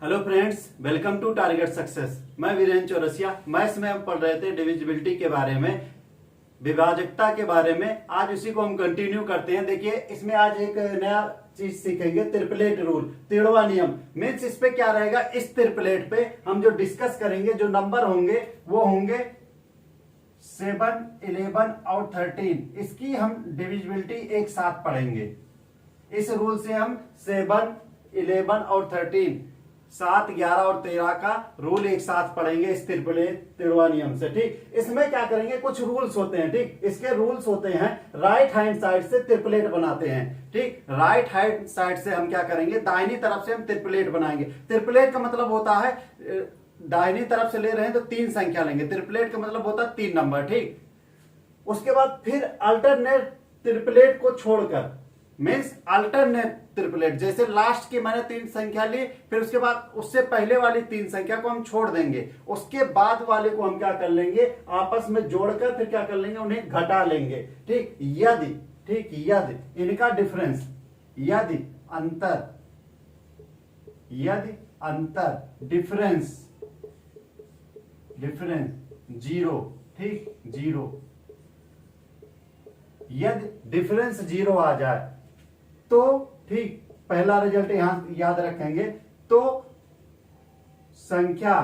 Hello friends, welcome to target success. मैं Virendra Chaurasia. Maths में हम पढ़ रहे थे डिविजिबिलिटी के बारे में, विभाजकता के बारे में। आज उसी को हम कंटिन्यू करते हैं। देखिए, इसमें आज एक नया चीज सीखेंगे, ट्रिपलेट रूल, तिड़वा नियम। मीन्स इस पे क्या रहेगा, इस ट्रिपलेट पे हम जो डिस्कस करेंगे, जो नंबर होंगे वो होंगे 7, 11 और 13। इसकी हम डिविजिबिलिटी एक साथ पढ़ेंगे। इस रूल से हम 7, 11 और 13, 7, 11 और 13 का रूल एक साथ पढ़ेंगे इस तिड़वा नियम से। ठीक, इसमें क्या करेंगे, कुछ रूल्स होते हैं। ठीक, इसके रूल्स होते हैं, राइट हैंड साइड से ट्रिपलेट बनाते हैं। ठीक, राइट हैंड साइड से हम क्या करेंगे, दाहिनी तरफ से हम ट्रिपलेट बनाएंगे। ट्रिपलेट का मतलब होता है, दाहिनी तरफ से ले रहे हैं तो 3 संख्या लेंगे। ट्रिपलेट का मतलब होता है 3 नंबर। ठीक, उसके बाद फिर अल्टरनेट ट्रिपलेट को छोड़कर, मीन्स अल्टरनेट ट्रिपलेट, जैसे लास्ट की मैंने 3 संख्या ली, फिर उसके बाद उससे पहले वाली 3 संख्या को हम छोड़ देंगे। उसके बाद वाले को हम क्या कर लेंगे, आपस में जोड़कर फिर क्या कर लेंगे, उन्हें घटा लेंगे। ठीक, यदि इनका डिफरेंस, यदि अंतर डिफरेंस 0, ठीक, 0, यदि डिफरेंस 0 आ जाए तो ठीक, पहला रिजल्ट यहां याद रखेंगे, तो संख्या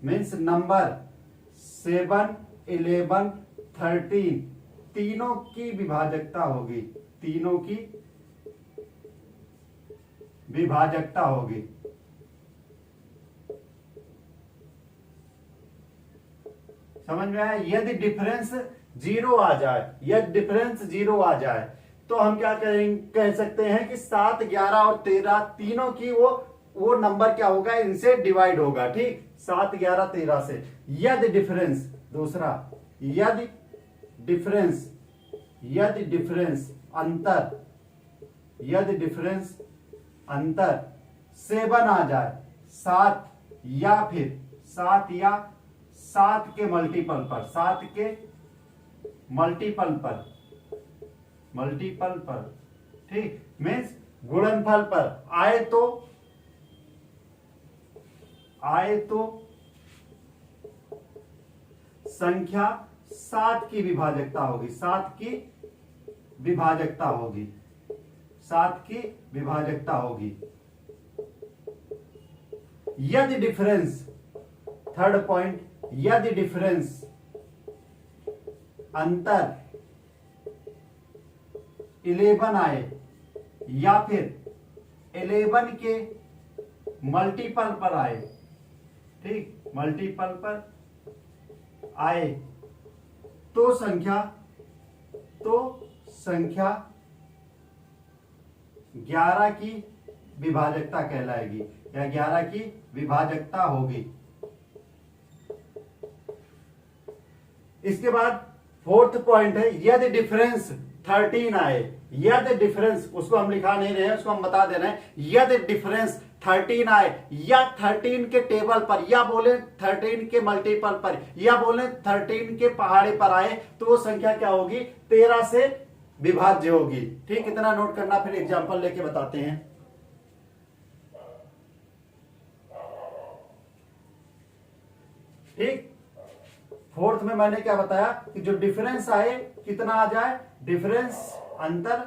मीन्स नंबर 7, 11, 13 तीनों की विभाजकता होगी, तीनों की विभाजकता होगी। समझ में आया? यदि डिफरेंस 0 आ जाए, यदि डिफरेंस 0 आ जाए तो हम क्या कह सकते हैं कि 7, 11 और 13 तीनों की वो नंबर क्या होगा, इनसे डिवाइड होगा। ठीक, 7, 11, 13 से। यदि डिफरेंस, दूसरा, यदि डिफरेंस अंतर 7 आ जाए, 7 या फिर 7 के मल्टीपल पर, 7 के मल्टीपल पर, ठीक, मीन्स गुणनफल पर आए तो संख्या 7 की विभाजकता होगी, 7 की विभाजकता होगी। यदि डिफरेंस, थर्ड पॉइंट, यदि डिफरेंस अंतर 11 आए या फिर 11 के मल्टीपल पर आए, ठीक, मल्टीपल पर आए तो संख्या 11 की विभाजकता कहलाएगी, या 11 की विभाजकता होगी। इसके बाद फोर्थ पॉइंट है, यदि डिफरेंस 13 आए, यदि डिफरेंस, उसको हम लिखा नहीं रहे हैं, उसको हम बता दे रहे हैं, यदि डिफरेंस 13 आए या 13 के टेबल पर, या बोले 13 के मल्टीपल पर, या बोले 13 के पहाड़ी पर आए तो वो संख्या क्या होगी, 13 से विभाज्य होगी। ठीक, इतना नोट करना, फिर एग्जांपल लेके बताते हैं। ठीक, फोर्थ में मैंने क्या बताया कि जो डिफरेंस आए, कितना आ जाए, डिफरेंस अंतर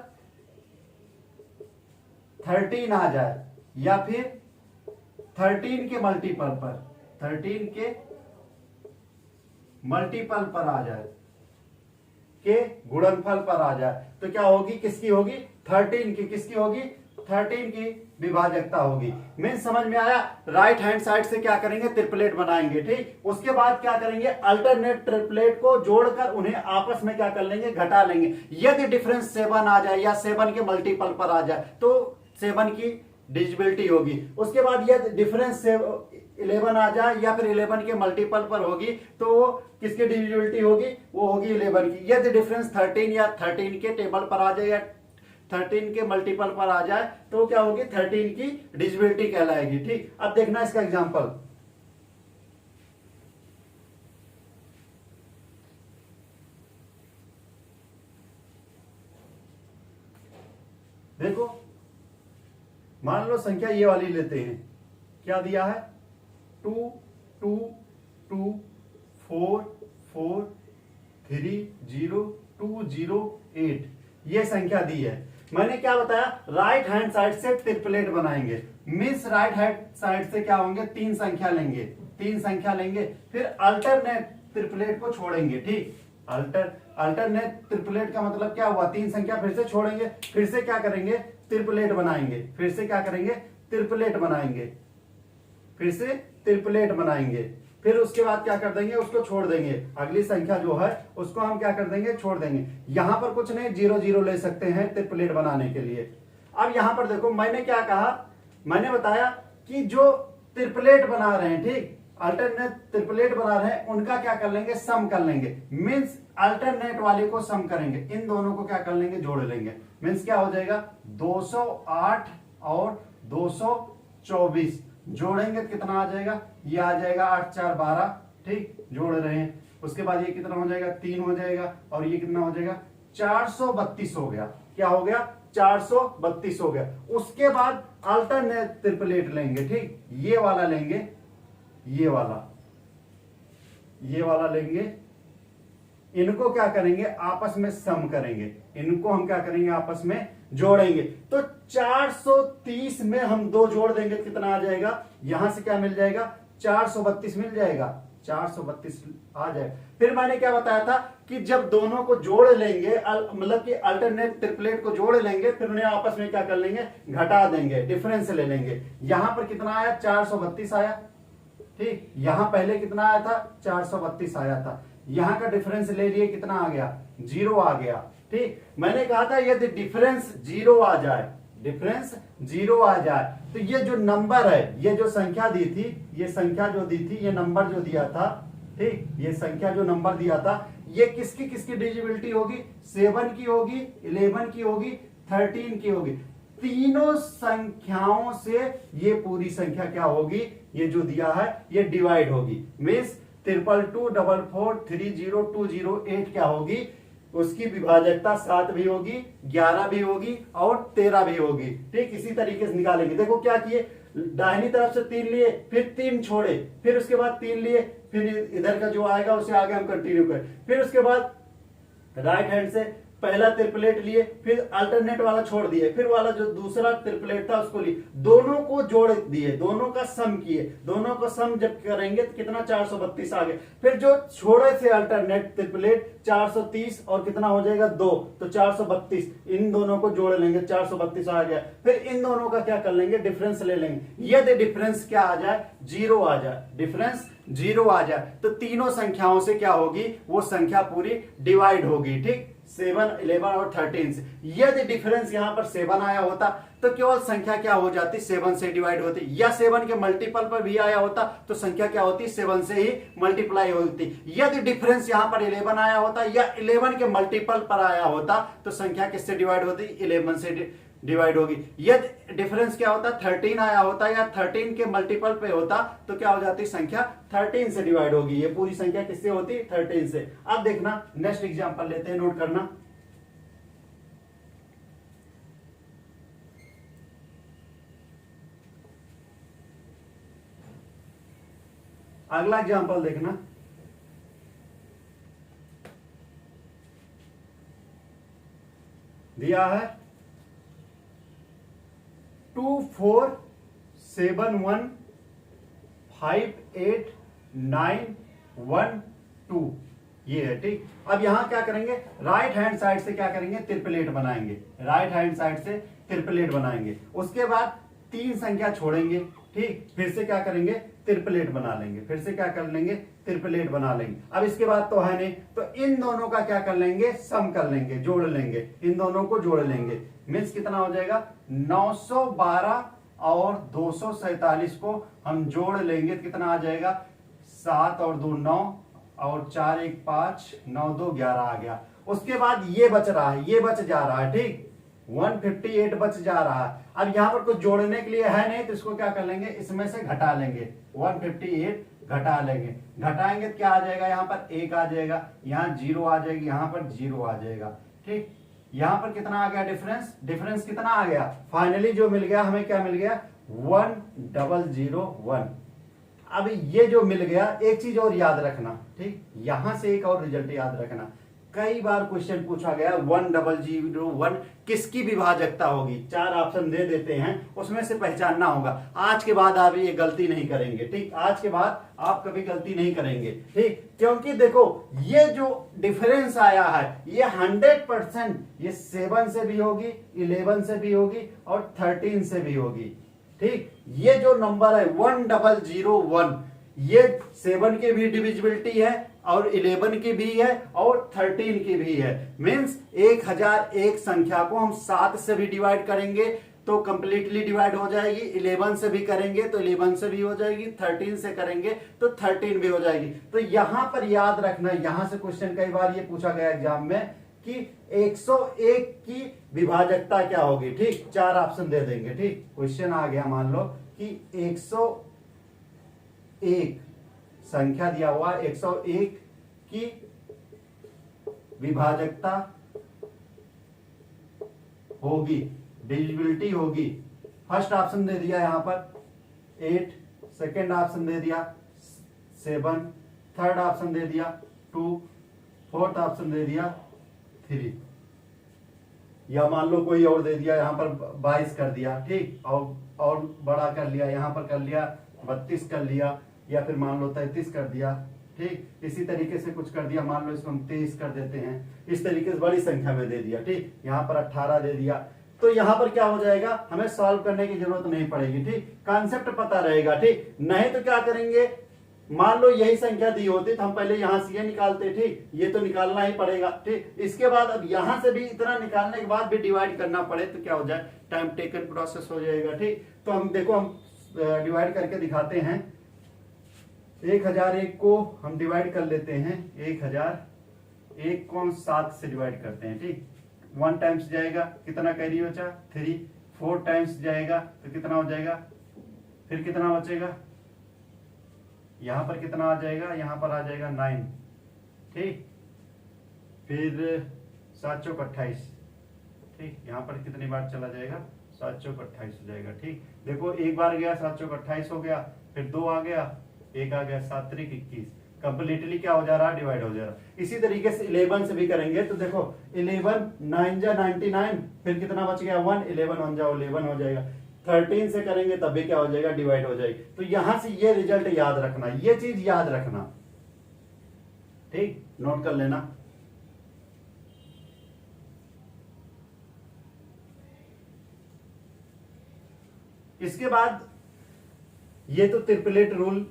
13 आ जाए या फिर 13 के मल्टीपल पर, 13 के मल्टीपल पर आ जाए, के गुणनफल पर आ जाए, तो क्या होगी, किसकी होगी, 13 की, किसकी होगी, 13 की विभाजकता होगी। मीन्स समझ में आया? राइट हैंड साइड से क्या करेंगे, ट्रिपलेट बनाएंगे। ठीक, उसके बाद क्या करेंगे, अल्टरनेट ट्रिपलेट को जोड़कर उन्हें आपस में क्या कर लेंगे, घटा लेंगे। यदि डिफरेंस 7 आ जाए या 7 के मल्टीपल पर आ जाए तो 7 की डिविजिबिलिटी होगी। उसके बाद यदि डिफरेंस 11 आ जाए या फिर 11 के मल्टीपल पर होगी तो किसकी डिविजिबिलिटी होगी, वो होगी 11 की। यदि डिफरेंस 13 या 13 के टेबल पर आ जाए या 13 के मल्टीपल पर आ जाए तो क्या होगी, 13 की डिविजिबिलिटी कहलाएगी। ठीक, अब देखना इसका एग्जांपल। देखो मान लो संख्या ये वाली लेते हैं, क्या दिया है 2 2 2 4 4 3 0 2 0 8 ये संख्या दी है। मैंने क्या बताया, राइट हैंड साइड से ट्रिपलेट बनाएंगे, मीन्स राइट हैंड साइड से क्या होंगे, तीन संख्या लेंगे, फिर अल्टरनेट ट्रिपलेट को छोड़ेंगे। ठीक, अल्टरनेट ट्रिपलेट का मतलब क्या हुआ, तीन संख्या फिर से छोड़ेंगे, फिर से क्या करेंगे, ट्रिपलेट बनाएंगे, फिर से क्या करेंगे, ट्रिपलेट बनाएंगे, फिर से ट्रिपलेट बनाएंगे, फिर उसके बाद क्या कर देंगे, उसको छोड़ देंगे, अगली संख्या जो है उसको हम क्या कर देंगे, छोड़ देंगे। यहां पर कुछ नहीं, 0 0 ले सकते हैं ट्रिपलेट बनाने के लिए। अब यहां पर देखो मैंने क्या कहा, मैंने बताया कि जो ट्रिपलेट बना रहे हैं, ठीक, अल्टरनेट ट्रिपलेट बना रहे हैं, उनका क्या कर लेंगे, सम कर लेंगे, मीन्स अल्टरनेट वाले को सम करेंगे, इन दोनों को क्या कर लेंगे, जोड़ लेंगे, मीन्स क्या हो जाएगा 208 और 224 जोड़ेंगे तो कितना आ जाएगा, ये आ जाएगा 8 4 12। ठीक, जोड़ रहे हैं, उसके बाद ये कितना हो जाएगा, 3 हो जाएगा, और ये कितना हो जाएगा 432 हो गया। क्या हो गया, 432 हो गया। उसके बाद अल्टरनेट ट्रिपलेट लेंगे, ठीक, ये वाला लेंगे, ये वाला लेंगे, इनको क्या करेंगे, आपस में सम करेंगे, इनको हम क्या करेंगे, आपस में जोड़ेंगे। तो 430 में हम 2 जोड़ देंगे, कितना आ जाएगा, यहां से क्या मिल जाएगा, 432 मिल जाएगा, 432 आ जाए। फिर मैंने क्या बताया था कि जब दोनों को जोड़ लेंगे, मतलब कि अल्टरनेट ट्रिपलेट को जोड़ लेंगे, फिर उन्हें आपस में क्या कर लेंगे, घटा देंगे, डिफरेंस ले लेंगे। यहां पर कितना आया, 432 आया। ठीक, यहां पहले कितना आया था, 432 आया था, यहां का डिफरेंस ले लिए, कितना आ गया, 0 आ गया। ठीक, मैंने कहा था यदि डिफरेंस 0 आ जाए, डिफरेंस 0 आ जाए, तो ये जो नंबर है, ये जो संख्या दी थी, ये संख्या जो दी थी, ये नंबर जो दिया था, ठीक, ये संख्या जो नंबर दिया था, ये किसकी किसकी डिविजिबिलिटी होगी, 7 की होगी, 11 की होगी, 13 की होगी। तीनों संख्याओं से ये पूरी संख्या क्या होगी, ये जो दिया है ये डिवाइड होगी, मीन्स 222 44 30 208 क्या होगी, उसकी विभाजकता 7 भी होगी, 11 भी होगी और 13 भी होगी। ठीक, इसी तरीके से निकालेंगे। देखो क्या किए, दाहिनी तरफ से 3 लिए, फिर 3 छोड़े, फिर उसके बाद 3 लिए, फिर इधर का जो आएगा उसे आगे हम कंटिन्यू करें, फिर उसके बाद राइट हैंड से पहला ट्रिपलेट लिए, फिर अल्टरनेट वाला छोड़ दिए, फिर वाला जो दूसरा ट्रिपलेट था उसको लिए, दोनों को जोड़ दिए, दोनों का सम किए, दोनों का सम जब करेंगे तो कितना 432 आ गया। फिर जो छोड़े थे अल्टरनेट ट्रिपलेट 430 और कितना हो जाएगा 2, तो 432, इन दोनों को जोड़ लेंगे, 432 आ गया। फिर इन दोनों का क्या कर लेंगे, डिफरेंस ले लेंगे। यदि डिफरेंस क्या आ जाए, 0 आ जाए, डिफरेंस 0 आ जाए, तो तीनों संख्याओं से क्या होगी, वो संख्या पूरी डिवाइड होगी। ठीक, 7 11 और 13 से। यदि डिफरेंस यहां पर 7 आया होता तो केवल संख्या क्या हो जाती, 7 से डिवाइड होती, या 7 के मल्टीपल पर भी आया होता तो संख्या क्या होती, 7 से ही मल्टीप्लाई होती। यदि डिफरेंस यहां पर 11 आया होता या 11 के मल्टीपल पर आया होता तो संख्या किससे डिवाइड होती, 11 से डिवाइड होगी। यदि डिफरेंस क्या होता, 13 आया होता या 13 के मल्टीपल पे होता तो क्या हो जाती, संख्या 13 से डिवाइड होगी। ये पूरी संख्या किससे होती, 13 से। अब देखना नेक्स्ट एग्जांपल लेते हैं, नोट करना। अगला एग्जांपल देखना, दिया है 2 4 7 1 5 8 9 1 2 ये है। ठीक, अब यहां क्या करेंगे, राइट हैंड साइड से क्या करेंगे, ट्रिपलेट बनाएंगे, राइट हैंड साइड से ट्रिपलेट बनाएंगे। उसके बाद 3 संख्या छोड़ेंगे। ठीक, फिर से क्या करेंगे, ट्रिपलेट बना लेंगे, फिर से क्या कर लेंगे, ट्रिपलेट बना लेंगे। अब इसके बाद तो है नहीं, तो इन दोनों का क्या कर लेंगे, सम कर लेंगे, जोड़ लेंगे, इन दोनों को जोड़ लेंगे, मीन्स कितना हो जाएगा 912 और 247 को हम जोड़ लेंगे तो कितना आ जाएगा, 7 और 2 9 और 4 1 5 9 2 11 आ गया। उसके बाद ये बच रहा है, ये बच जा रहा है। ठीक, 158 बच जा रहा है। अब यहां पर कुछ जोड़ने के लिए है नहीं तो इसको क्या कर लेंगे, इसमें से घटा लेंगे, 158 घटा लेंगे, घटाएंगे तो क्या आ जाएगा, यहां पर 1 आ जाएगा, यहां 0 आ जाएगी, यहां पर 0 आ जाएगा। ठीक, यहां पर कितना आ गया डिफरेंस, डिफरेंस कितना आ गया, फाइनली जो मिल गया हमें, क्या मिल गया, 1001। अब ये जो मिल गया, एक चीज और याद रखना, ठीक, यहां से एक और रिजल्ट याद रखना, कई बार क्वेश्चन पूछा गया 1001 किसकी विभाजकता होगी, 4 ऑप्शन दे देते हैं, उसमें से पहचानना होगा। आज के बाद आप ये गलती नहीं करेंगे, ठीक, आज के बाद आप कभी गलती नहीं करेंगे, ठीक, क्योंकि देखो ये जो डिफरेंस आया है ये 100% ये 7 से भी होगी, 11 से भी होगी और 13 से भी होगी, ठीक। ये जो नंबर है 1001 ये 7 की भी डिविजिबिलिटी है और 11 की भी है और 13 की भी है। मींस 1001 संख्या को हम 7 से भी डिवाइड करेंगे तो कंप्लीटली डिवाइड हो जाएगी, 11 से भी करेंगे तो 11 से भी हो जाएगी, 13 से करेंगे तो 13 भी हो जाएगी। तो यहां पर याद रखना, यहां से क्वेश्चन कई बार ये पूछा गया एग्जाम में कि 101 की विभाजकता क्या होगी, ठीक, 4 ऑप्शन दे देंगे, ठीक। क्वेश्चन आ गया, मान लो कि 101 संख्या दिया हुआ, 101 की विभाजकता होगी, डिविजिबिलिटी होगी। फर्स्ट ऑप्शन दे दिया यहां पर 8, सेकंड ऑप्शन दे दिया 7, थर्ड ऑप्शन दे दिया 2, फोर्थ ऑप्शन दे दिया 3, या मान लो कोई और दे दिया यहां पर 22 कर दिया, ठीक, और बड़ा कर लिया, यहां पर कर लिया 32 कर लिया, या फिर मान लो 33 कर दिया, ठीक, इसी तरीके से कुछ कर दिया, मान लो इसको हम 23 कर देते हैं, इस तरीके से बड़ी संख्या में दे दिया, ठीक, यहां पर 18 दे दिया। तो यहां पर क्या हो जाएगा, हमें सॉल्व करने की जरूरत नहीं पड़ेगी, ठीक, कॉन्सेप्ट पता रहेगा, ठीक। नहीं तो क्या करेंगे, मान लो यही संख्या दी होती तो हम पहले यहां से ये निकालते, ठीक, ये तो निकालना ही पड़ेगा, ठीक। इसके बाद अब यहां से भी इतना निकालने के बाद भी डिवाइड करना पड़े तो क्या हो जाए, टाइम टेकन प्रोसेस हो जाएगा, ठीक। तो हम देखो, हम डिवाइड करके दिखाते हैं। 1001 को हम डिवाइड कर लेते हैं, 1001 को हम 7 से डिवाइड करते हैं, ठीक। 1 टाइम्स जाएगा, कितना कैरी बचा 3, 4 टाइम्स जाएगा तो कितना हो जाएगा, फिर कितना बचेगा, यहां पर कितना आ जाएगा, यहां पर आ जाएगा 9, ठीक, फिर 7 चौक 28, ठीक, यहां पर कितनी बार चला जाएगा, 7 चौक 28 हो जाएगा, ठीक। देखो एक बार गया 7 चौक 28 हो गया, फिर 2 आ गया, 1 आ गया, 7 त्रिक 21, कंप्लीटली क्या हो जा रहा है, डिवाइड हो जा रहा है। इसी तरीके से 11 से भी करेंगे तो देखो 11 9 जा 99, फिर कितना बच गया 1, 11 1 जाओ 11 हो जाएगा। 13 से करेंगे तब भी क्या हो जाएगा, डिवाइड हो जाएगी। तो यहां से ये रिजल्ट याद रखना, ये चीज याद रखना, ठीक, नोट कर लेना। इसके बाद ये तो ट्रिपलेट रूल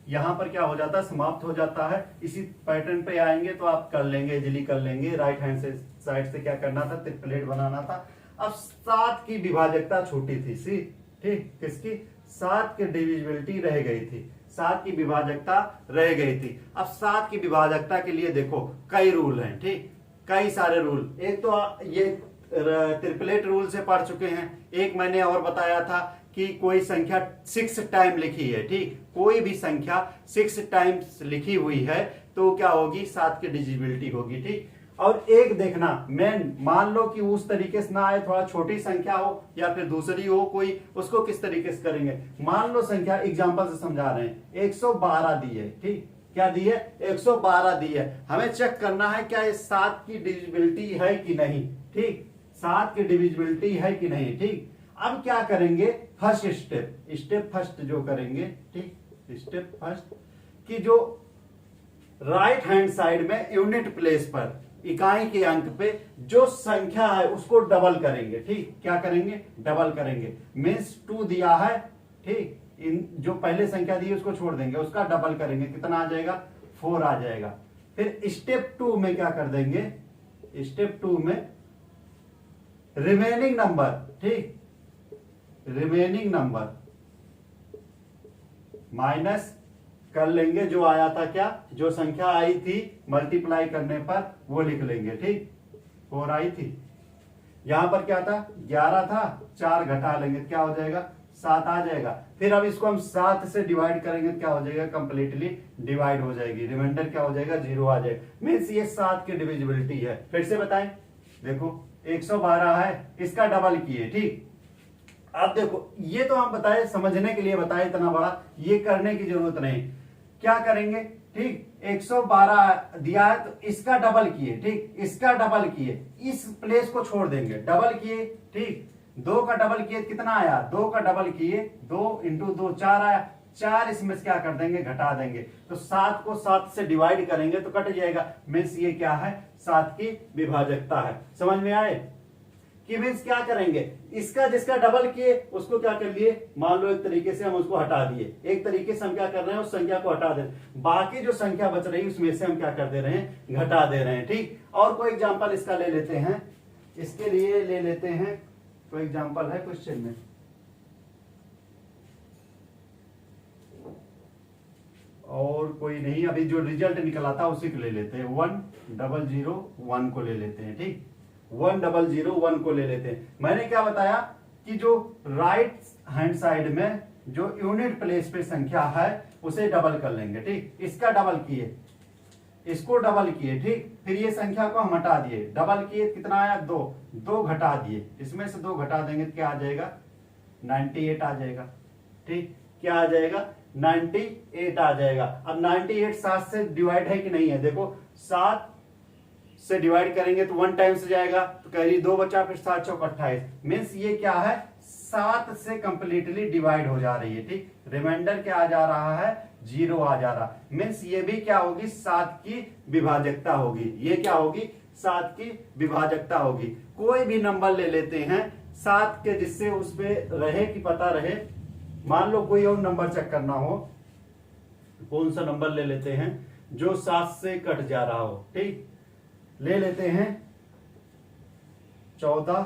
यहां पर क्या हो जाता है, समाप्त हो जाता है। इसी पैटर्न पे आएंगे तो आप कर लेंगे, इजीली कर लेंगे। राइट हैंड से साइड से क्या करना था, ट्रिपलेट बनाना था। अब 7 की विभाजकता छोटी थी, सी, ठीक, किसकी, 7 की डिविजिबिलिटी रह गई थी, 7 की विभाजकता रह गई थी। अब 7 की विभाजकता के लिए देखो कई रूल हैं, ठीक, कई सारे रूल। एक तो ये ट्रिपलेट रूल से पढ़ चुके हैं, एक मैंने और बताया था कि कोई संख्या 6 टाइम लिखी है, ठीक, कोई भी संख्या 6 टाइम्स लिखी हुई है तो क्या होगी, 7 की डिविजिबिलिटी होगी, ठीक। और एक देखना, मैं मान लो कि उस तरीके से ना आए, थोड़ा छोटी संख्या हो या फिर दूसरी हो कोई, उसको किस तरीके से करेंगे। मान लो संख्या, एग्जांपल से समझा रहे हैं, 112 दी है, ठीक, क्या दी है, 112 दी है। हमें चेक करना है क्या ये 7 की डिविजिबिलिटी है कि नहीं, ठीक, 7 की डिविजिबिलिटी है कि नहीं, ठीक। अब क्या करेंगे, फर्स्ट स्टेप फर्स्ट जो करेंगे, ठीक, स्टेप फर्स्ट कि जो राइट हैंड साइड में यूनिट प्लेस पर, इकाई के अंक पे जो संख्या है उसको डबल करेंगे, ठीक, क्या करेंगे, डबल करेंगे। मीन्स 2 दिया है, ठीक, इन जो पहले संख्या दी है उसको छोड़ देंगे, उसका डबल करेंगे, कितना आ जाएगा, 4 आ जाएगा। फिर स्टेप 2 में क्या कर देंगे, स्टेप 2 में रिमेनिंग नंबर, ठीक, रिमेनिंग नंबर माइनस कर लेंगे जो आया था, क्या, जो संख्या आई थी मल्टीप्लाई करने पर वो लिख लेंगे, ठीक, 4 आई थी, यहां पर क्या था, 11 था, 4 घटा लेंगे क्या हो जाएगा, 7 आ जाएगा। फिर अब इसको हम 7 से डिवाइड करेंगे क्या हो जाएगा, कंप्लीटली डिवाइड हो जाएगी, रिमाइंडर क्या हो जाएगा, 0 आ जाएगा। मीन्स ये 7 की डिविजिबिलिटी है। फिर से बताएं, देखो 112 है, इसका डबल किए। ठीक, अब देखो ये तो हम बताए, समझने के लिए बताए, इतना बड़ा ये करने की जरूरत नहीं। क्या करेंगे, ठीक, 112 दिया है तो इसका डबल किए। ठीक, इसका डबल किए, इस प्लेस को छोड़ देंगे, डबल किए। ठीक, 2 का डबल किए कितना आया, 2 का डबल किए 2 इंटू 2 4 आया। 4 इसमें से क्या कर देंगे, घटा देंगे। तो 7 को 7 से डिवाइड करेंगे तो कट जाएगा। मीन्स ये क्या है, 7 की विभाजकता है। समझ में आए कि मीन्स क्या करेंगे, इसका जिसका डबल किए उसको क्या कर लिए, मान लो एक तरीके से हम उसको हटा दिए, एक तरीके से हम क्या कर रहे हैं, उस संख्या को हटा दे, बाकी जो संख्या बच रही है उसमें से हम क्या कर दे रहे हैं, घटा दे रहे हैं। ठीक, और कोई एग्जांपल इसका ले लेते हैं, इसके लिए ले लेते हैं कोई एग्जांपल है क्वेश्चन में। और कोई नहीं, अभी जो रिजल्ट निकला था उसी को ले लेते हैं, 1001 को ले लेते हैं। ठीक, 1001 को ले लेते हैं। मैंने क्या बताया कि जो राइट हैंड साइड में जो यूनिट प्लेस पे संख्या है उसे डबल कर लेंगे। ठीक, इसका डबल किए, इसको डबल किए। ठीक, फिर ये संख्या को हम हटा दिए, डबल किए कितना आया, 2 घटा दिए, इसमें से 2 घटा देंगे तो क्या आ जाएगा, 98 आ जाएगा। ठीक, क्या आ जाएगा, 98 आ जाएगा। अब 98 7 से डिवाइड है कि नहीं है, देखो 7 से डिवाइड करेंगे तो 1 टाइम से जाएगा, तो कह रही 2 बचा, फिर 7 चौक 28। मीन्स ये क्या है, 7 से कंप्लीटली डिवाइड हो जा रही है। ठीक, रिमाइंडर क्या आ जा रहा है, 0 आ जा रहा। मीन्स ये भी क्या होगी, 7 की विभाजकता होगी। ये क्या होगी, 7 की विभाजकता होगी। कोई भी नंबर ले लेते हैं 7 के, जिससे उसपे रहे कि पता रहे। मान लो कोई और नंबर चेक करना हो, कौन सा नंबर ले लेते हैं जो 7 से कट जा रहा हो। ठीक, ले लेते हैं 14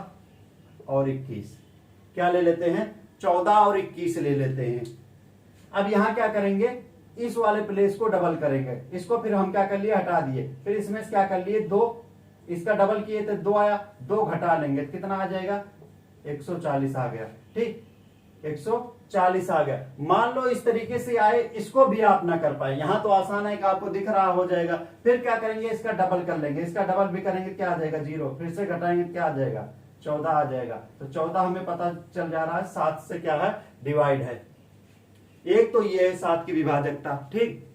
और 21। क्या ले लेते हैं, 14 और 21 ले लेते हैं। अब यहां क्या करेंगे, इस वाले प्लेस को डबल करेंगे, इसको फिर हम क्या कर लिए, हटा दिए, फिर इसमें से क्या कर लिए, 2, इसका डबल किए तो 2 आया, 2 घटा लेंगे कितना आ जाएगा, 140 आ गया। ठीक, 140 आ गया। मान लो इस तरीके से आए, इसको भी आप ना कर पाए, यहां तो आसान है कि आपको दिख रहा हो जाएगा। फिर क्या करेंगे, इसका डबल कर लेंगे, इसका डबल भी करेंगे क्या आ जाएगा, 0, फिर से घटाएंगे क्या आ जाएगा, 14 आ जाएगा। तो 14 हमें पता चल जा रहा है 7 से क्या है, डिवाइड है। एक तो ये है 7 की विभाजकता। ठीक,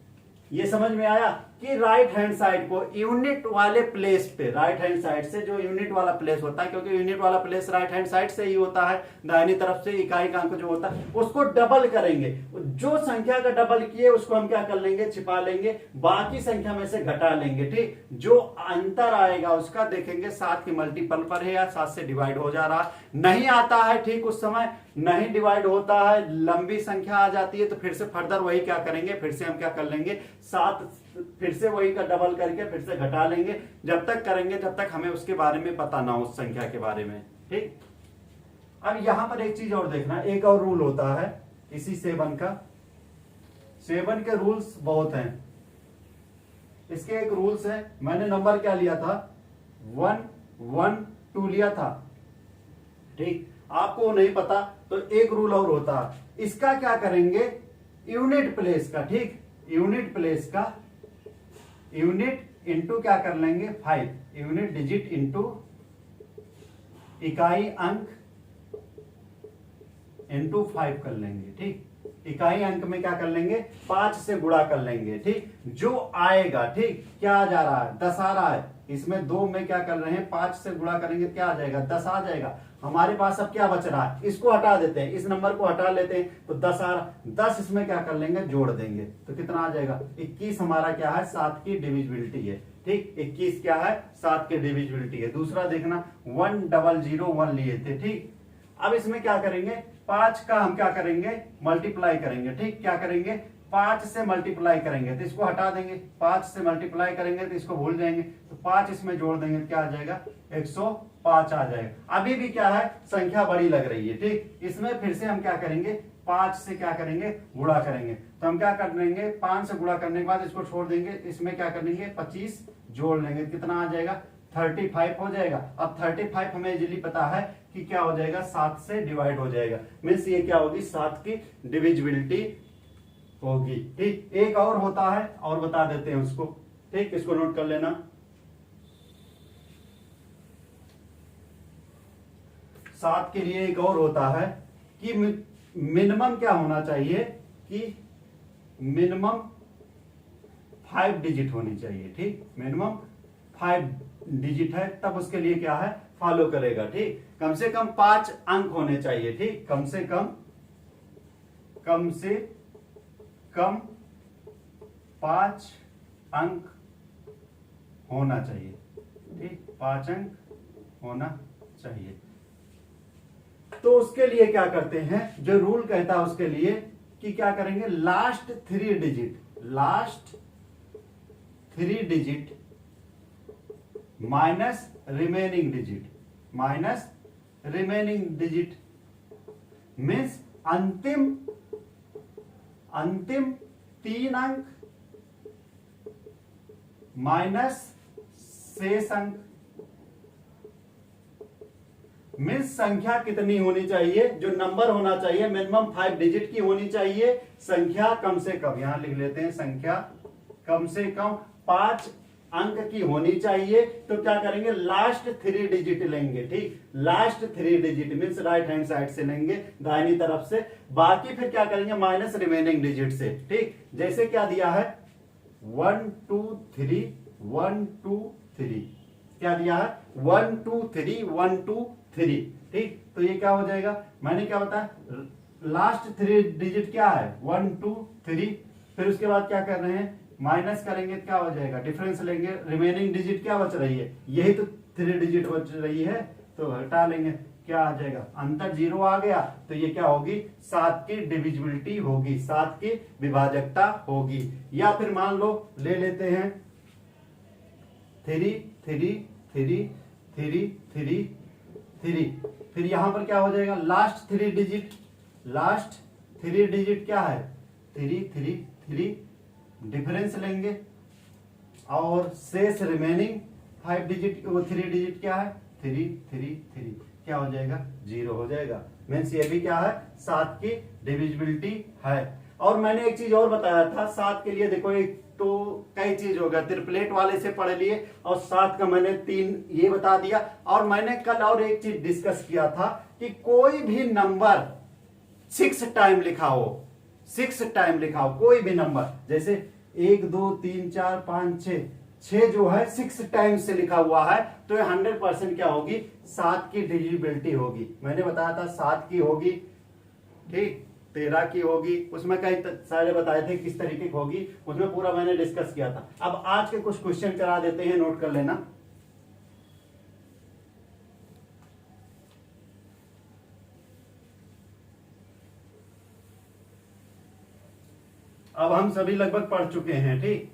ये समझ में आया कि राइट हैंड साइड को यूनिट वाले प्लेस पे, राइट हैंड साइड से जो यूनिट वाला प्लेस होता है, क्योंकि यूनिट वाला प्लेस राइट हैंड साइड से ही होता है, दाहिनी तरफ से इकाई का अंक जो होता है उसको डबल करेंगे। जो संख्या का डबल किए उसको हम क्या कर लेंगे, छिपा लेंगे, बाकी संख्या में से घटा लेंगे। ठीक, जो अंतर आएगा उसका देखेंगे 7 के मल्टीपल पर है या 7 से डिवाइड हो जा रहा, नहीं आता है। ठीक, उस समय नहीं डिवाइड होता है, लंबी संख्या आ जाती है, तो फिर से फर्दर वही क्या करेंगे, फिर से हम क्या कर लेंगे, 7 फिर से वही का डबल करके फिर से घटा लेंगे। जब तक करेंगे जब तक हमें उसके बारे में पता ना हो, उस संख्या के बारे में। ठीक, अब यहां पर एक चीज और देखना, एक और रूल होता है इसी 7 का। 7 के रूल्स बहुत हैं। इसके एक रूल्स है, मैंने नंबर क्या लिया था, 1 1 2 लिया था। ठीक, आपको नहीं पता तो एक रूल और होता है, इसका क्या करेंगे, यूनिट प्लेस का। ठीक, यूनिट प्लेस का, यूनिट इंटू क्या कर लेंगे, 5, यूनिट डिजिट इंटू इकाई अंक इंटू 5 कर लेंगे। ठीक, इकाई अंक में क्या कर लेंगे, 5 से गुणा कर लेंगे। ठीक, जो आएगा, ठीक, क्या आ जा रहा है, 10 आ रहा है, इसमें 2 में क्या कर रहे हैं, 5 से गुणा करेंगे क्या आ जाएगा, 10 आ जाएगा। हमारे पास अब क्या बच रहा है, इसको हटा देते हैं, इस नंबर को हटा लेते हैं तो 10 आ रहा, 10 इसमें क्या कर लेंगे, जोड़ देंगे तो कितना आ जाएगा, 21 हमारा क्या है, 7 की डिविजिबिलिटी है। ठीक, 21 क्या है, 7 की डिविजिबिलिटी है। दूसरा देखना, 1001 लिए थे। ठीक, अब इसमें क्या करेंगे, 5 का हम क्या करेंगे, मल्टीप्लाई करेंगे। ठीक, क्या करेंगे, 5 से मल्टीप्लाई करेंगे तो इसको हटा देंगे, 5 से मल्टीप्लाई करेंगे तो इसको भूल जाएंगे, तो 5 इसमें जोड़ देंगे क्या आ जाएगा, 105 आ जाएगा। अभी भी क्या है, संख्या बड़ी लग रही है। ठीक, इसमें फिर से हम क्या करेंगे, 5 से क्या करेंगे, गुणा करेंगे। तो हम क्या कर लेंगे, 5 से गुणा करने के बाद इसको छोड़ देंगे, इसमें क्या कर लेंगे, 25 जोड़ लेंगे, कितना आ जाएगा, 35 हो जाएगा। अब 35 हमें इजीली पता है कि क्या हो जाएगा, 7 से डिवाइड हो जाएगा। मीन्स ये क्या होगी, 7 की डिविजिबिलिटी होगी। ठीक, एक और होता है और बता देते हैं उसको। ठीक, इसको नोट कर लेना, 7 के लिए एक और होता है कि मिनिमम क्या होना चाहिए, कि मिनिमम 5 डिजिट होनी चाहिए। ठीक, मिनिमम 5 डिजिट है तब उसके लिए क्या है, फॉलो करेगा। ठीक, कम से कम 5 अंक होने चाहिए। ठीक, कम से कम 5 अंक होना चाहिए। ठीक, 5 अंक होना चाहिए। तो उसके लिए क्या करते हैं, जो रूल कहता है उसके लिए कि क्या करेंगे, last 3 digit minus remaining digit means अंतिम 3 अंक माइनस शेष अंक। मीन्स संख्या कितनी होनी चाहिए, जो नंबर होना चाहिए मिनिमम 5 डिजिट की होनी चाहिए। संख्या कम से कम, यहां लिख लेते हैं, संख्या कम से कम 5 अंक की होनी चाहिए। तो क्या करेंगे, लास्ट 3 डिजिट लेंगे। ठीक, last 3 digit means right hand side से लेंगे, दाहिनी तरफ से। बाकी फिर क्या करेंगे, माइनस रिमेनिंग डिजिट से। ठीक, जैसे क्या दिया है, 1 2 3 1 2 3, क्या दिया है, 1 2 3 1 2 3। ठीक, तो ये क्या हो जाएगा, मैंने क्या बताया, लास्ट 3 डिजिट क्या है, 1 2 3। फिर उसके बाद क्या कर रहे हैं, माइनस करेंगे तो क्या हो जाएगा, डिफरेंस लेंगे, रिमेनिंग डिजिट क्या बच रही है, यही तो 3 डिजिट बच रही है, तो हटा लेंगे, क्या आ जाएगा, अंतर 0 आ गया। तो ये क्या होगी, 7 की डिविजिबिलिटी होगी, 7 की विभाजकता होगी। या फिर मान लो ले लेते हैं 3 3 3 3 3 3। फिर यहां पर क्या हो जाएगा, लास्ट 3 डिजिट क्या है, 3 3 3, डिफरेंस लेंगे और शेष रिमेनिंग 5 डिजिट, वो 3 डिजिट क्या है, 3 3 3, क्या हो जाएगा, 0 हो जाएगा। मीन्स ये भी क्या है, 7 की डिविजिबिलिटी है। और मैंने एक चीज और बताया था 7 के लिए, देखो एक तो कई चीज होगा, त्रिप्लेट वाले से पढ़ लिए, और 7 का मैंने 3 ये बता दिया। और मैंने कल और एक चीज डिस्कस किया था कि कोई भी नंबर 6 टाइम लिखा हो, 6 टाइम लिखा हो कोई भी नंबर, जैसे 1 2 3 4 5 6 जो है 6 टाइम से लिखा हुआ है, तो ये 100% क्या होगी, 7 की डिविजिबिलिटी होगी। मैंने बताया था 7 की होगी, ठीक, 13 की होगी, उसमें कई सारे बताए थे किस तरीके की होगी, उसमें पूरा मैंने डिस्कस किया था। अब आज के कुछ क्वेश्चन करा देते हैं, नोट कर लेना। अब हम सभी लगभग पढ़ चुके हैं, ठीक,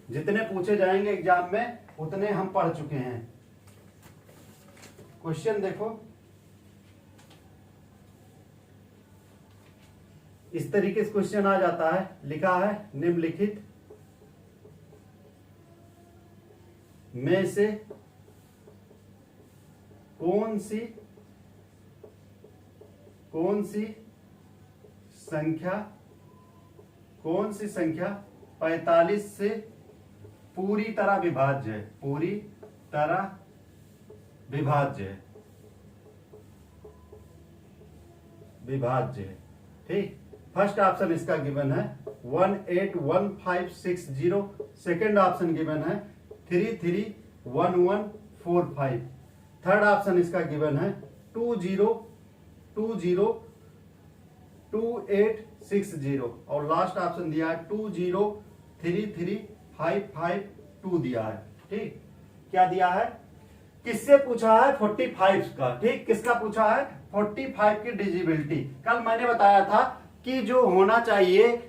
जितने पूछे जाएंगे एग्जाम में उतने हम पढ़ चुके हैं। क्वेश्चन देखो, इस तरीके से क्वेश्चन आ जाता है, लिखा है निम्नलिखित में से कौन सी संख्या 45 से पूरी तरह विभाज्य है, पूरी तरह विभाज्य है, ठीक। फर्स्ट ऑप्शन इसका गिवन है 181560, सेकंड ऑप्शन गिवन है 331145, थर्ड ऑप्शन इसका गिवन है 20202860, और लास्ट ऑप्शन दिया है 2033552 दिया है, ठीक। क्या दिया है, किससे पूछा है, 45 का, ठीक, किसका पूछा है, 45 की डिविजिबिलिटी। कल मैंने बताया था कि जो होना चाहिए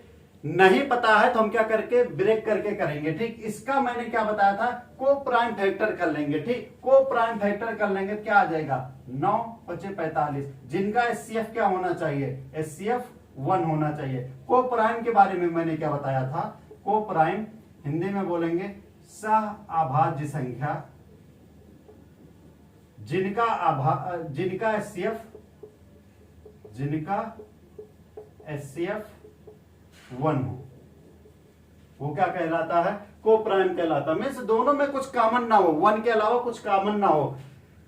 नहीं पता है तो हम क्या करके ब्रेक करके करेंगे, ठीक। इसका मैंने क्या बताया था, को प्राइम फैक्टर कर लेंगे, ठीक, को प्राइम फैक्टर कर लेंगे तो क्या आ जाएगा, 9 5 45, जिनका एचसीएफ क्या होना चाहिए, एचसीएफ 1 होना चाहिए। को प्राइम के बारे में मैंने क्या बताया था, को प्राइम हिंदी में बोलेंगे सह अभाज्य संख्या जिनका एचसीएफ 1 हो, वो क्या कहलाता है, को प्राइम कहलाता है। मीन्स दोनों में कुछ कॉमन ना हो, 1 के अलावा कुछ कॉमन ना हो।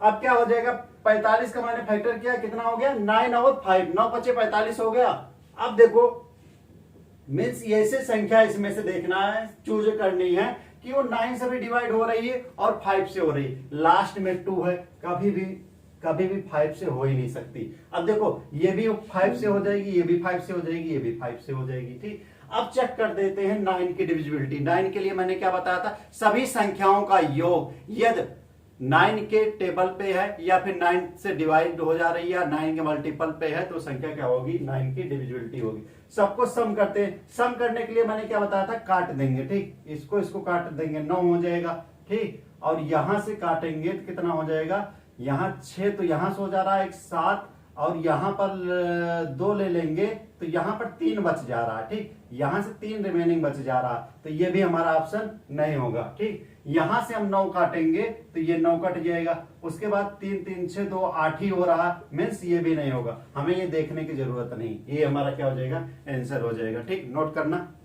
अब क्या हो जाएगा, 45 का मैंने फैक्टर किया, कितना हो गया 9 और 5, 9 5 45 हो गया। अब देखो मीन्स ये से संख्या इसमें से देखना है, चूज करनी है कि वो 9 से भी डिवाइड हो रही है और 5 से हो रही है, लास्ट में 2 है, कभी भी 5 से हो ही नहीं सकती। अब देखो ये भी 5 से हो जाएगी, ये भी 5 से हो जाएगी, ये भी 5 से हो जाएगी, ठीक। अब चेक कर देते हैं 9 की डिविजिबिलिटी। 9 के लिए मैंने क्या बताया था, सभी संख्याओं का योग यदि 9 के टेबल पे है या फिर 9 से डिवाइड हो जा रही है, 9 के मल्टीपल पे है, तो संख्या क्या होगी, 9 की डिविजिबिलिटी होगी। सबको सम करते हैं। सम करने के लिए मैंने क्या बताया था, काट देंगे, ठीक। इसको काट देंगे, 9 हो जाएगा, ठीक। और यहां से काटेंगे तो कितना हो जाएगा, यहां 6 तो यहां से हो जा रहा है, एक 7 और यहां पर 2 ले लेंगे तो यहां पर 3 बच जा रहा है, ठीक। यहां से 3 रिमेनिंग बच जा रहा है, तो ये भी हमारा ऑप्शन नहीं होगा, ठीक। यहां से हम 9 काटेंगे तो ये 9 कट जाएगा, उसके बाद 3 3 6 2 8 ही हो रहा, मीन्स ये भी नहीं होगा। हमें ये देखने की जरूरत नहीं, ये हमारा क्या हो जाएगा, आंसर हो जाएगा, ठीक। नोट करना।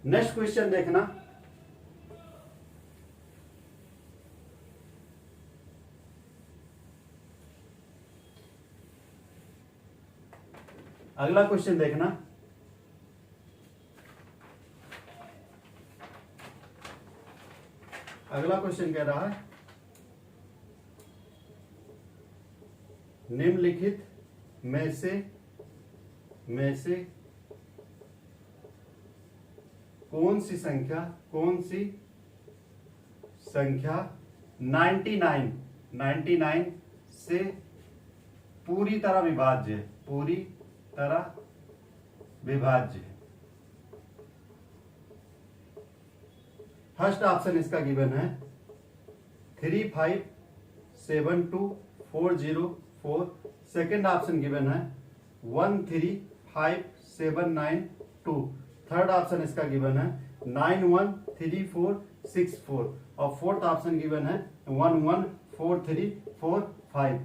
नेक्स्ट क्वेश्चन देखना। अगला क्वेश्चन देखना। अगला क्वेश्चन कह रहा है, निम्नलिखित में से कौन सी संख्या 99 से पूरी तरह विभाज्य है। फर्स्ट ऑप्शन इसका गिवन है 3572404। सेकेंड ऑप्शन गिवन है 13579 थर्ड ऑप्शन इसका गिवन है 913464 और फोर्थ ऑप्शन गिवन है 114345।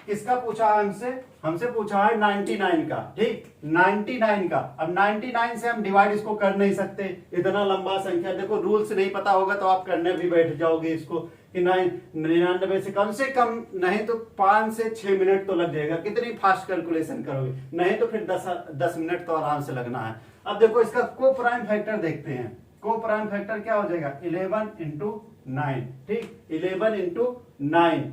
किसका पूछा है हमसे पूछा है 99 का, ठीक। 99 का। अब 99 से हम डिवाइड इसको कर नहीं सकते, इतना लंबा संख्या। देखो रूल्स नहीं पता होगा तो आप करने भी बैठ जाओगे इसको कि 99 से कम नहीं तो 5 से 6 मिनट तो लग जाएगा। कितनी फास्ट कैलकुलेशन करोगे, नहीं तो फिर 10 मिनट तो आराम से लगना है। अब देखो इसका को प्राइम फैक्टर देखते हैं। को प्राइम फैक्टर क्या हो जाएगा, 11 इंटू 9, ठीक। 11 इंटू 9।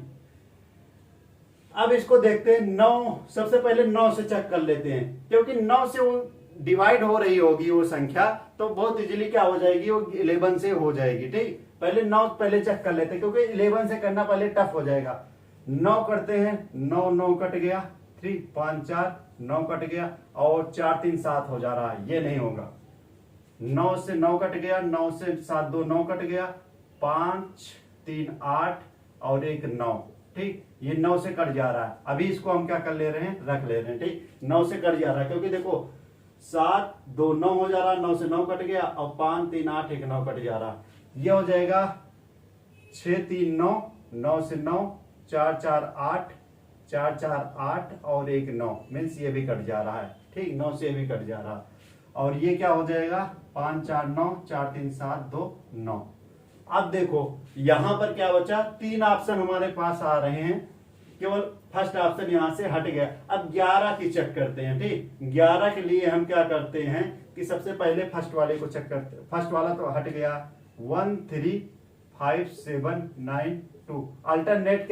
अब इसको देखते हैं 9, सबसे पहले 9 से चेक कर लेते हैं, क्योंकि 9 से वो डिवाइड हो रही होगी वो संख्या, तो बहुत इजीली क्या हो जाएगी, वो 11 से हो जाएगी, ठीक। पहले 9 पहले चेक कर लेते हैं, क्योंकि 11 से करना पहले टफ हो जाएगा। 9 करते हैं, 9 कट गया, 3 5 4 9 कट गया और 4 3 7 हो जा रहा है, ये नहीं होगा। 9 से 9 कट गया, 9 से 7 2 9 कट गया, 5 3 8 और 1 9, ठीक। ये 9 से कट जा रहा है। अभी इसको हम क्या कर ले रहे हैं, रख ले रहे हैं, ठीक। 9 से कट जा रहा है, क्योंकि देखो 7 2 9 हो जा रहा है, 9 से 9 कट गया और 5 3 8 1 9 कट जा रहा है। ये हो जाएगा 6 3 9, 9 से 9 4 4 8 4 4 8 और 1 9, मीन्स ये भी कट जा रहा है, ठीक। 9 से ये भी कट जा रहा है और ये क्या हो जाएगा 5 4 9 4 3 7 2 9। अब देखो यहां पर क्या बचा, 3 ऑप्शन हमारे पास आ रहे हैं, केवल फर्स्ट ऑप्शन यहां से हट गया। अब 11 की चेक करते हैं, ठीक। 11 के लिए हम क्या करते हैं कि सबसे पहले फर्स्ट वाले को चेक करते हैं। फर्स्ट वाला तो हट गया, 13579 अल्टरनेट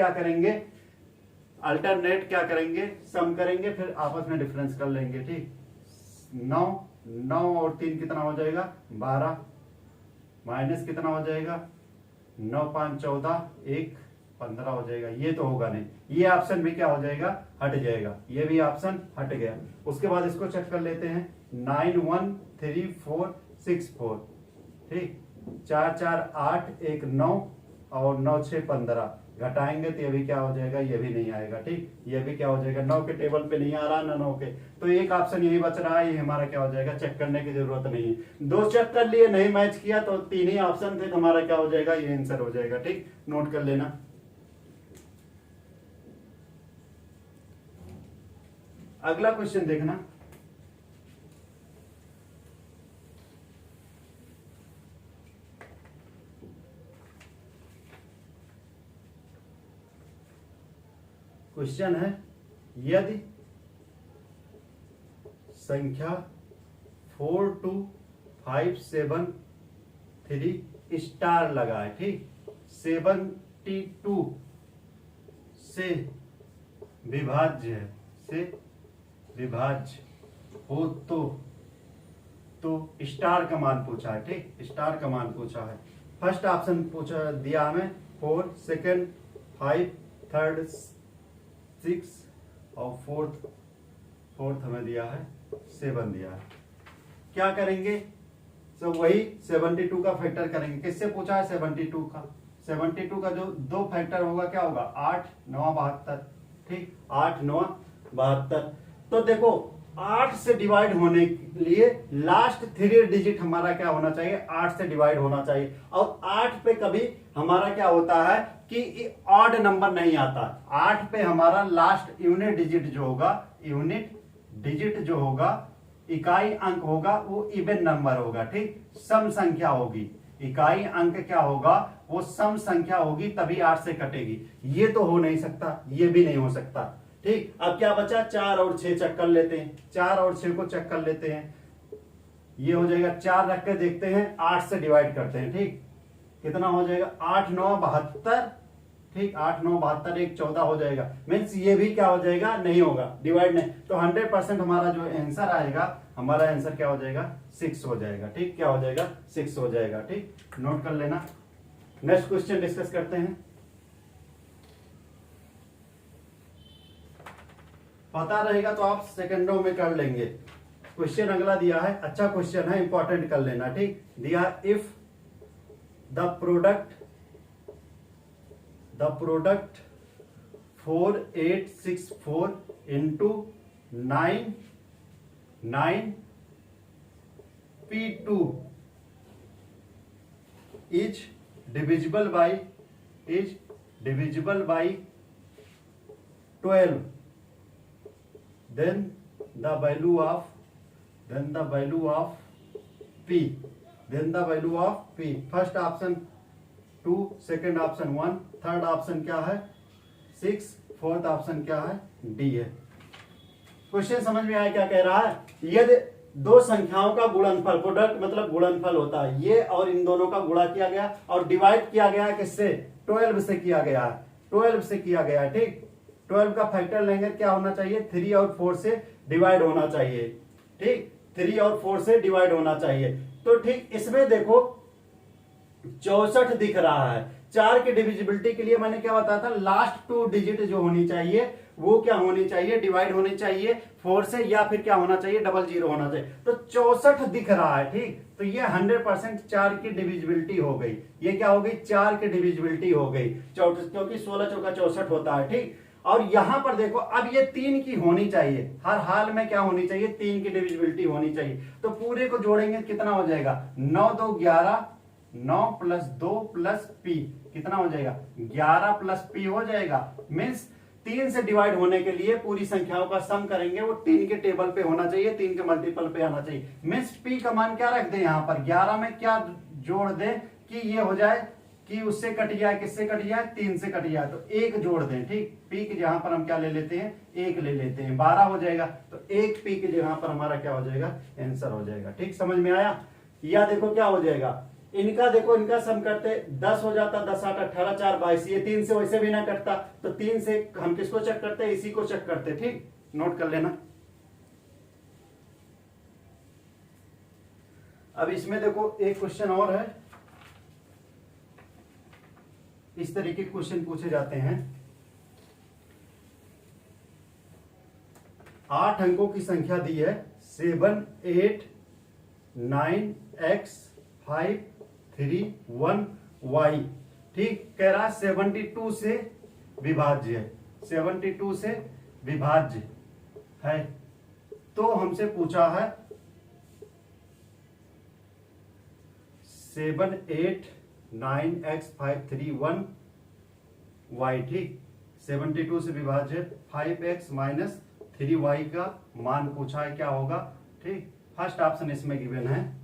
क्या करेंगे, सम करेंगे, फिर आपस में डिफरेंस कर लेंगे, ठीक। 9 और 3 कितना हो जाएगा 12, माइनस कितना हो जाएगा 9 5 14 1 15 हो जाएगा। ये तो होगा नहीं, ये ऑप्शन भी क्या हो जाएगा, हट जाएगा, ये भी ऑप्शन हट गया। उसके बाद इसको चेक कर लेते हैं 913464, ठीक। 4 4 8 1 9 और 9 6 15 घटाएंगे तो ये भी क्या हो जाएगा, ये भी नहीं आएगा, ठीक। ये भी क्या हो जाएगा, 9 के टेबल पे नहीं आ रहा ना 9 के, तो एक ऑप्शन यही बच रहा है, ये हमारा क्या हो जाएगा, चेक करने की जरूरत नहीं है। 2 चेक कर लिए, नहीं मैच किया तो 3 ही ऑप्शन थे, तो हमारा क्या हो जाएगा, ये आंसर हो जाएगा, ठीक। नोट कर लेना। अगला क्वेश्चन देखना। क्वेश्चन है यदि संख्या 42573 स्टार लगाए, ठीक, 72 से विभाज्य है, से विभाज्य हो तो स्टार का मान पूछा है, ठीक, स्टार का मान पूछा है। फर्स्ट ऑप्शन पूछा दिया हमें 4, सेकंड 5, थर्ड 6 और फोर्थ हमें दिया है 7 दिया है। क्या करेंगे? तो वही 72 का फैक्टर करेंगे। किससे पूछा है? 72 का। 72 का जो दो फैक्टर होगा क्या होगा? 8 9 72, ठीक, 8 9 72। तो देखो 8 से डिवाइड होने के लिए लास्ट 3 डिजिट हमारा क्या होना चाहिए? 8 से डिवाइड होना चाहिए। और 8 पे कभी हमारा क्या होता है कि ऑड नंबर नहीं आता। 8 पे हमारा लास्ट यूनिट डिजिट जो होगा, इकाई अंक होगा, वो इवन नंबर होगा, ठीक, सम संख्या होगी। इकाई अंक क्या होगा? वो सम संख्या होगी, तभी 8 से कटेगी। ये तो हो नहीं सकता, ये भी नहीं हो सकता, ठीक। अब क्या बचा? 4 और 6 चेक कर लेते हैं। 4 और 6 को चेक कर लेते हैं। ये हो जाएगा, 4 रख के देखते हैं, 8 से डिवाइड करते हैं, ठीक, कितना हो जाएगा? 8 9 72, ठीक, 8 9 72, 1 14 हो जाएगा। मीन्स ये भी क्या हो जाएगा? नहीं होगा, डिवाइड नहीं। तो 100% हमारा जो आंसर आएगा, हमारा आंसर क्या हो जाएगा? 6 हो जाएगा, ठीक, क्या हो जाएगा? 6 हो जाएगा, ठीक, नोट कर लेना। नेक्स्ट क्वेश्चन डिस्कस करते हैं। पता रहेगा तो आप सेकंडों में कर लेंगे। क्वेश्चन अगला दिया है, अच्छा क्वेश्चन है, इंपॉर्टेंट कर लेना, ठीक। दिया if the product 4864 into 9P2 is divisible by 12, then the value of P, first option 2, second option 1, third option क्या है? 6, फोर्थ ऑप्शन क्या है? डी है। क्वेश्चन समझ में आया क्या कह रहा है? यदि दो संख्याओं का गुणनफल, प्रोडक्ट मतलब गुणनफल होता है, ये और इन दोनों का गुणा किया गया और डिवाइड किया गया है किससे? 12 से किया गया है, 12 से किया गया है, ठीक। 12 का फैक्टर लेंगे, क्या होना चाहिए? 3 और 4 से डिवाइड होना चाहिए, ठीक, 3 और 4 से डिवाइड होना चाहिए। तो ठीक, इसमें देखो 64 दिख रहा है। 4 की डिविजिबिलिटी के लिए मैंने क्या बताया था? लास्ट 2 डिजिट जो होनी चाहिए वो क्या होनी चाहिए? डिवाइड होनी चाहिए 4 से, या फिर क्या होना चाहिए? 00 होना चाहिए। तो 64 दिख रहा है, ठीक, तो ये 100% 4 की डिविजिबिलिटी हो गई। ये क्या हो गई? 4 की डिविजिबिलिटी हो गई, क्योंकि 16 चौका 64 होता है, ठीक। और यहां पर देखो, अब ये 3 की होनी चाहिए, हर हाल में क्या होनी चाहिए? 3 की डिविजिबिलिटी होनी चाहिए। तो पूरे को जोड़ेंगे, कितना हो जाएगा? 9 2 11, 9 प्लस 2 प्लस पी, कितना हो जाएगा? 11 प्लस पी हो जाएगा। मीन्स 3 से डिवाइड होने के लिए पूरी संख्याओं का सम करेंगे, वो 3 के टेबल पे होना चाहिए, 3 के मल्टीपल पे आना चाहिए। मीन्स पी का मान क्या रख दें यहाँ पर? 11 में क्या जोड़ दें कि ये हो जाए कि उससे कट जाए, किससे कट जाए? 3 से कट जाए, तो 1 जोड़ दें, ठीक। पी के जहां पर हम क्या ले लेते हैं? 1 ले लेते हैं, 12 हो जाएगा। तो 1 पी के जहां पर हमारा क्या हो जाएगा? आंसर हो जाएगा, ठीक, समझ में आया? या देखो क्या हो जाएगा, इनका देखो, इनका सम करते 10 हो जाता, 10 8 18 4 22, ये 3 से वैसे भी ना कटता, तो 3 से हम किसको चेक करते हैं? इसी को चेक करते, ठीक, नोट कर लेना। अब इसमें देखो एक क्वेश्चन और है, इस तरीके के क्वेश्चन पूछे जाते हैं। 8 अंकों की संख्या दी है, 7 8 9 x 5 3 1 y, ठीक, कह रहा 72 से विभाज्य है, 72 से विभाज्य है। तो हमसे पूछा है 7 8 9 x 5 3 1 y, ठीक, 72 से विभाज्य 5x माइनस 3y का मान पूछा है, क्या होगा, ठीक। फर्स्ट ऑप्शन इसमें गिवन है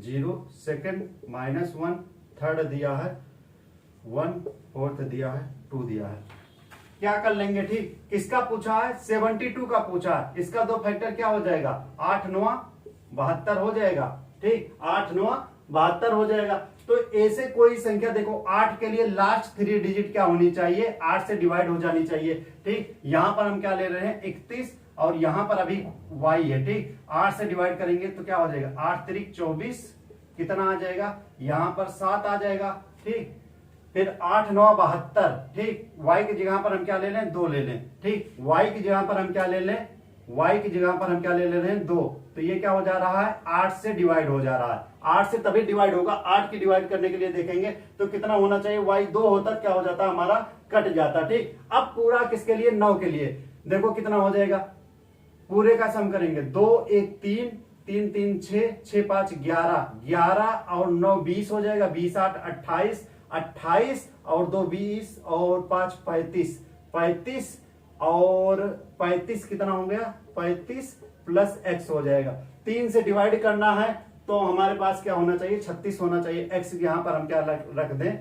0, सेकंड -1, थर्ड दिया है 1, फोर्थ दिया है 2 दिया है। क्या कर लेंगे, ठीक, किसका पूछा है, 72 का पूछा है, इसका 2 फैक्टर क्या हो जाएगा, 8 9 72 हो जाएगा, ठीक, 8 9 72 हो जाएगा। तो ऐसे कोई संख्या देखो 8 के लिए लास्ट 3 डिजिट क्या होनी चाहिए, 8 से डिवाइड हो जानी चाहिए, ठीक। यहां पर हम क्या ले रहे हैं 31 और यहां पर अभी y है, ठीक, 8 से डिवाइड करेंगे तो क्या हो जाएगा 8 3 24, कितना आ जाएगा, यहां पर 7 आ जाएगा, ठीक। फिर 8 9 72, ठीक, y की जगह पर हम क्या ले लें 2 ले लें, ठीक, y की जगह पर हम क्या ले लें, y की जगह पर हम क्या ले रहे हैं 2, तो ये क्या हो जा रहा है 8 से डिवाइड हो जा रहा है, 8 से तभी डिवाइड होगा, 8 की डिवाइड करने के लिए देखेंगे तो कितना होना चाहिए, y 2 होता क्या हो जाता हमारा कट जाता, ठीक। अब पूरा किसके लिए 9 के लिए, देखो कितना हो जाएगा, पूरे का सम करेंगे 2 1 3 3 3 6 6 5 11 11 और 9 20 हो जाएगा, 20 8 28 28 और 2 20 और 5 35 35 और 35 कितना हो गया 35 प्लस x हो जाएगा, 3 से डिवाइड करना है तो हमारे पास क्या होना चाहिए 36 होना चाहिए, x यहां पर हम क्या रख दें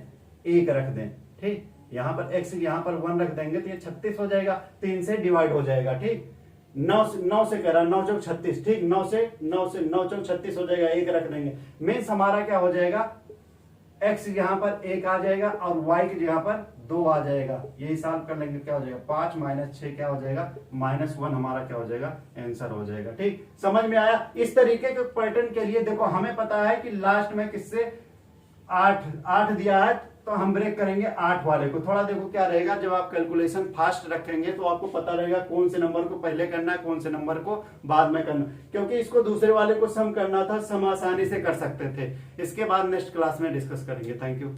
1 रख दें, ठीक, यहां पर x यहां पर 1 रख देंगे तो ये 36 हो जाएगा, 3 से डिवाइड हो जाएगा, ठीक। 9 से कह रहा 9 चौक 36, ठीक, 9 9 चौक 36 हो जाएगा, 1 रख देंगे, मीन्स हमारा क्या हो जाएगा x यहां पर 1 आ जाएगा और y की जगह पर 2 आ जाएगा, यही सॉल्व कर लेंगे क्या हो जाएगा 5 माइनस 6 क्या हो जाएगा -1 हमारा क्या हो जाएगा आंसर हो जाएगा, ठीक। समझ में आया। इस तरीके के पैटर्न के लिए देखो हमें पता है कि लास्ट में किससे 8 दिया है तो हम ब्रेक करेंगे 8 वाले को, थोड़ा देखो क्या रहेगा, जब आप कैलकुलेशन फास्ट रखेंगे तो आपको पता रहेगा कौन से नंबर को पहले करना है कौन से नंबर को बाद में करना, क्योंकि इसको दूसरे वाले को सम करना था, सम आसानी से कर सकते थे। इसके बाद नेक्स्ट क्लास में डिस्कस करेंगे। Thank you.